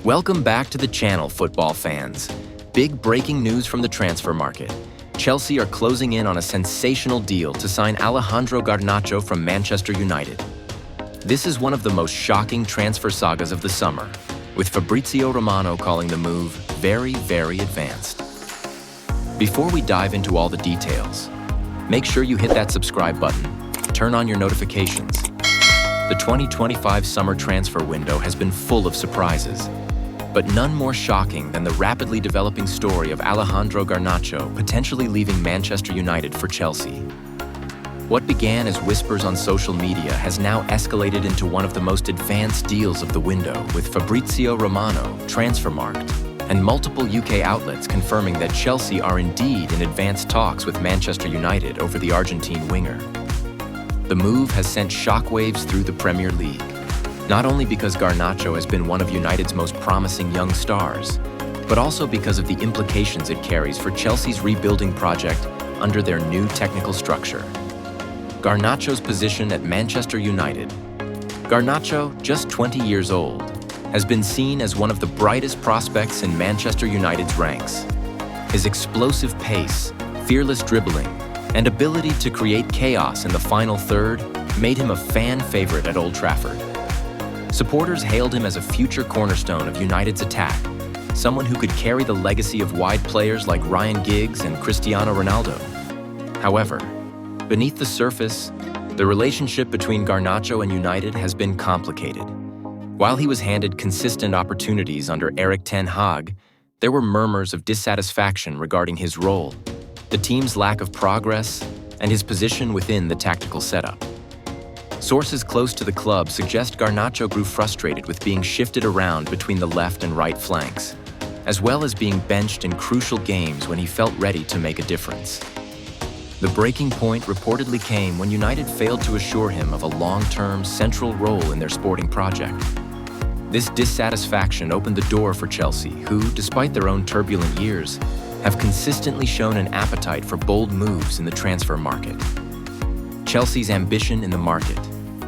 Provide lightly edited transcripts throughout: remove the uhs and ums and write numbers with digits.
Welcome back to the channel, football fans. Big breaking news from the transfer market. Chelsea are closing in on a sensational deal to sign Alejandro Garnacho from Manchester United. This is one of the most shocking transfer sagas of the summer, with Fabrizio Romano calling the move very, very advanced. Before we dive into all the details, make sure you hit that subscribe button, turn on your notifications. The 2025 summer transfer window has been full of surprises, but none more shocking than the rapidly developing story of Alejandro Garnacho potentially leaving Manchester United for Chelsea. What began as whispers on social media has now escalated into one of the most advanced deals of the window, with Fabrizio Romano, Transfermarkt, and multiple UK outlets confirming that Chelsea are indeed in advanced talks with Manchester United over the Argentine winger. The move has sent shockwaves through the Premier League, not only because Garnacho has been one of United's most promising young stars, but also because of the implications it carries for Chelsea's rebuilding project under their new technical structure. Garnacho's position at Manchester United. Garnacho, just 20 years old, has been seen as one of the brightest prospects in Manchester United's ranks. His explosive pace, fearless dribbling, and ability to create chaos in the final third made him a fan favorite at Old Trafford. Supporters hailed him as a future cornerstone of United's attack, someone who could carry the legacy of wide players like Ryan Giggs and Cristiano Ronaldo. However, beneath the surface, the relationship between Garnacho and United has been complicated. While he was handed consistent opportunities under Erik ten Hag, there were murmurs of dissatisfaction regarding his role, the team's lack of progress, and his position within the tactical setup. Sources close to the club suggest Garnacho grew frustrated with being shifted around between the left and right flanks, as well as being benched in crucial games when he felt ready to make a difference. The breaking point reportedly came when United failed to assure him of a long-term central role in their sporting project. This dissatisfaction opened the door for Chelsea, who, despite their own turbulent years, have consistently shown an appetite for bold moves in the transfer market. Chelsea's ambition in the market.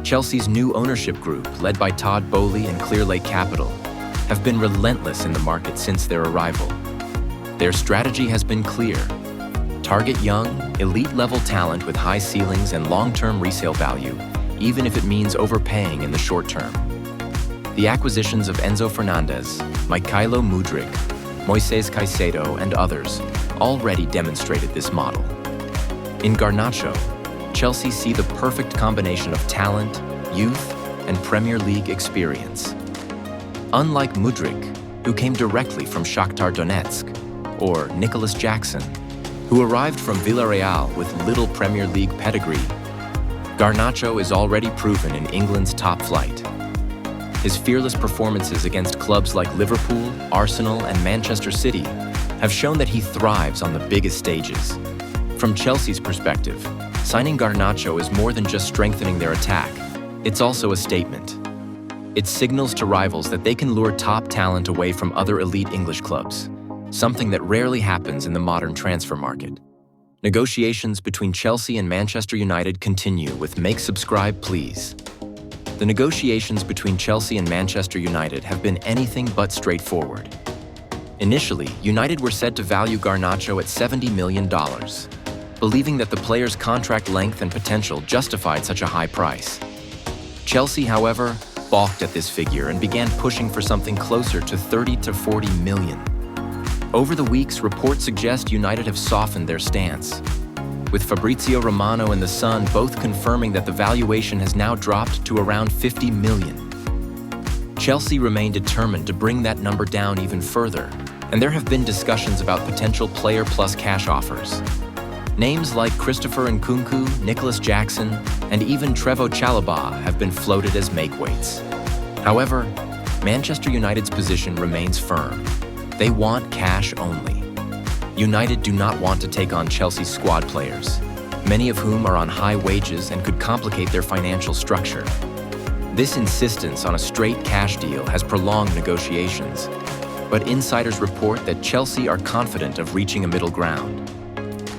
Chelsea's new ownership group, led by Todd Boehly and Clearlake Capital, have been relentless in the market since their arrival. Their strategy has been clear: target young, elite-level talent with high ceilings and long-term resale value, even if it means overpaying in the short term. The acquisitions of Enzo Fernandez, Mykhailo Mudryk, Moises Caicedo, and others already demonstrated this model. In Garnacho, Chelsea see the perfect combination of talent, youth, and Premier League experience. Unlike Mudryk, who came directly from Shakhtar Donetsk, or Nicholas Jackson, who arrived from Villarreal with little Premier League pedigree, Garnacho is already proven in England's top flight. His fearless performances against clubs like Liverpool, Arsenal, and Manchester City have shown that he thrives on the biggest stages. From Chelsea's perspective, signing Garnacho is more than just strengthening their attack. It's also a statement. It signals to rivals that they can lure top talent away from other elite English clubs, something that rarely happens in the modern transfer market. Negotiations between Chelsea and Manchester United continue with Make Subscribe Please. The negotiations between Chelsea and Manchester United have been anything but straightforward. Initially, United were said to value Garnacho at $70 million, believing that the player's contract length and potential justified such a high price. Chelsea, however, balked at this figure and began pushing for something closer to 30 to 40 million. Over the weeks, reports suggest United have softened their stance, with Fabrizio Romano and The Sun both confirming that the valuation has now dropped to around 50 million. Chelsea remain determined to bring that number down even further, and there have been discussions about potential player plus cash offers. Names like Christopher Nkunku, Nicholas Jackson, and even Trevoh Chalobah have been floated as make-weights. However, Manchester United's position remains firm. They want cash only. United do not want to take on Chelsea's squad players, many of whom are on high wages and could complicate their financial structure. This insistence on a straight cash deal has prolonged negotiations, but insiders report that Chelsea are confident of reaching a middle ground.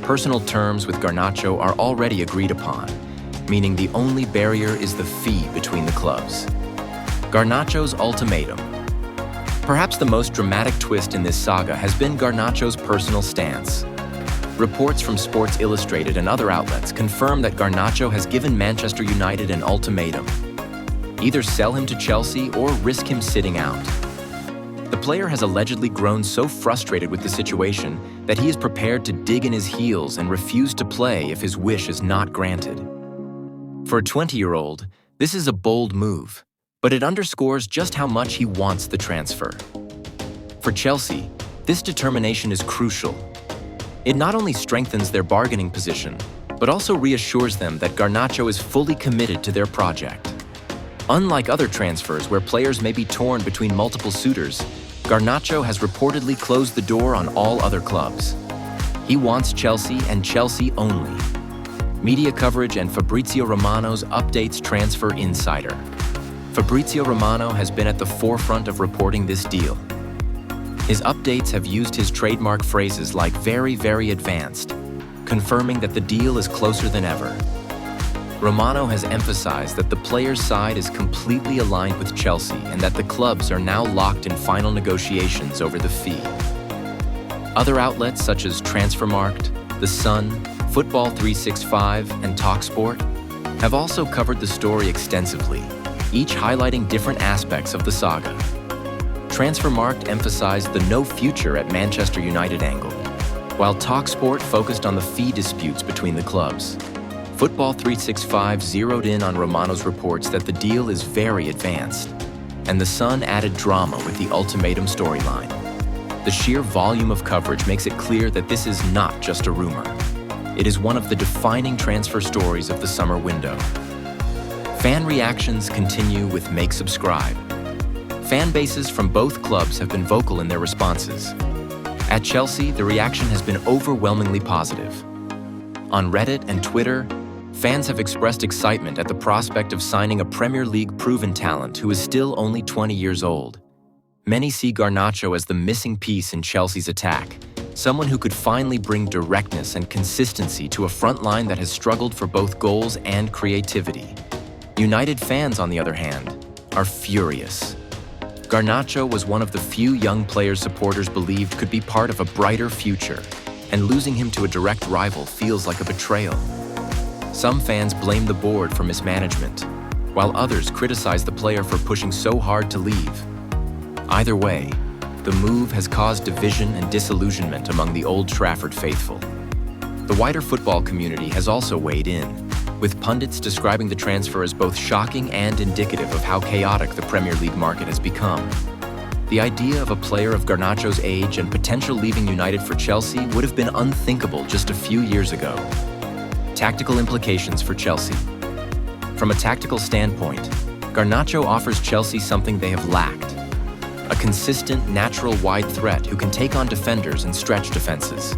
Personal terms with Garnacho are already agreed upon, meaning the only barrier is the fee between the clubs. Garnacho's ultimatum: Perhaps the most dramatic twist in this saga has been Garnacho's personal stance. Reports from Sports Illustrated and other outlets confirm that Garnacho has given Manchester United an ultimatum. Either sell him to Chelsea or risk him sitting out. The player has allegedly grown so frustrated with the situation that he is prepared to dig in his heels and refuse to play if his wish is not granted. For a 20-year-old, this is a bold move, but it underscores just how much he wants the transfer. For Chelsea, this determination is crucial. It not only strengthens their bargaining position, but also reassures them that Garnacho is fully committed to their project. Unlike other transfers where players may be torn between multiple suitors, Garnacho has reportedly closed the door on all other clubs. He wants Chelsea and Chelsea only. Media coverage and Fabrizio Romano's updates Transfer Insider. Fabrizio Romano has been at the forefront of reporting this deal. His updates have used his trademark phrases like very, very advanced, confirming that the deal is closer than ever. Romano has emphasized that the player's side is completely aligned with Chelsea and that the clubs are now locked in final negotiations over the fee. Other outlets such as Transfermarkt, The Sun, Football 365, and TalkSport have also covered the story extensively, each highlighting different aspects of the saga. Transfermarkt emphasized the no future at Manchester United angle, while TalkSport focused on the fee disputes between the clubs. Football 365 zeroed in on Romano's reports that the deal is very advanced, and The Sun added drama with the ultimatum storyline. The sheer volume of coverage makes it clear that this is not just a rumor. It is one of the defining transfer stories of the summer window. Fan reactions continue with Make Subscribe. Fan bases from both clubs have been vocal in their responses. At Chelsea, the reaction has been overwhelmingly positive. On Reddit and Twitter, fans have expressed excitement at the prospect of signing a Premier League proven talent who is still only 20 years old. Many see Garnacho as the missing piece in Chelsea's attack, someone who could finally bring directness and consistency to a front line that has struggled for both goals and creativity. United fans, on the other hand, are furious. Garnacho was one of the few young players supporters believed could be part of a brighter future, and losing him to a direct rival feels like a betrayal. Some fans blame the board for mismanagement, while others criticize the player for pushing so hard to leave. Either way, the move has caused division and disillusionment among the Old Trafford faithful. The wider football community has also weighed in, with pundits describing the transfer as both shocking and indicative of how chaotic the Premier League market has become. The idea of a player of Garnacho's age and potential leaving United for Chelsea would have been unthinkable just a few years ago. Tactical implications for Chelsea. From a tactical standpoint, Garnacho offers Chelsea something they have lacked: a consistent, natural wide threat who can take on defenders and stretch defenses.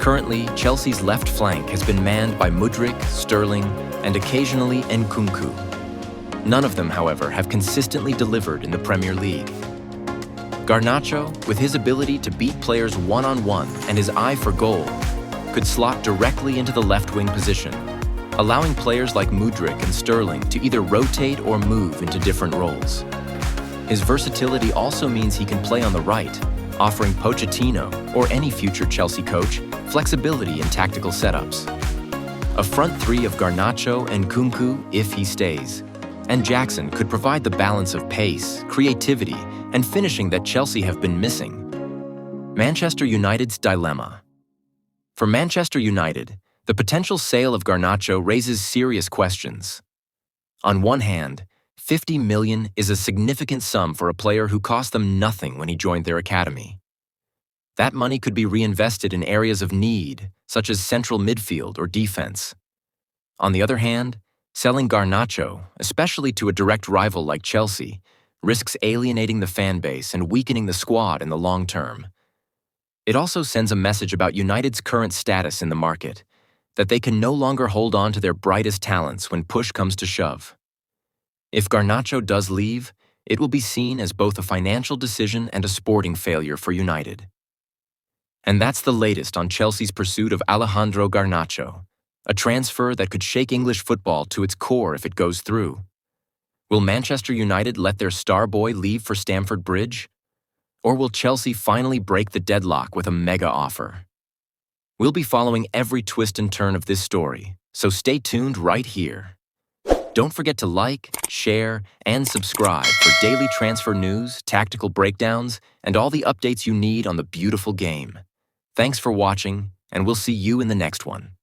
Currently, Chelsea's left flank has been manned by Mudryk, Sterling, and occasionally Nkunku. None of them, however, have consistently delivered in the Premier League. Garnacho, with his ability to beat players one-on-one and his eye for goal, could slot directly into the left-wing position, allowing players like Mudryk and Sterling to either rotate or move into different roles. His versatility also means he can play on the right, offering Pochettino, or any future Chelsea coach, flexibility in tactical setups. A front three of Garnacho and Nkunku, if he stays, and Jackson could provide the balance of pace, creativity, and finishing that Chelsea have been missing. Manchester United's dilemma. For Manchester United, the potential sale of Garnacho raises serious questions. On one hand, $50 million is a significant sum for a player who cost them nothing when he joined their academy. That money could be reinvested in areas of need, such as central midfield or defense. On the other hand, selling Garnacho, especially to a direct rival like Chelsea, risks alienating the fan base and weakening the squad in the long term. It also sends a message about United's current status in the market, that they can no longer hold on to their brightest talents when push comes to shove. If Garnacho does leave, it will be seen as both a financial decision and a sporting failure for United. And that's the latest on Chelsea's pursuit of Alejandro Garnacho, a transfer that could shake English football to its core if it goes through. Will Manchester United let their star boy leave for Stamford Bridge? Or will Chelsea finally break the deadlock with a mega offer? We'll be following every twist and turn of this story, so stay tuned right here. Don't forget to like, share, and subscribe for daily transfer news, tactical breakdowns, and all the updates you need on the beautiful game. Thanks for watching, and we'll see you in the next one.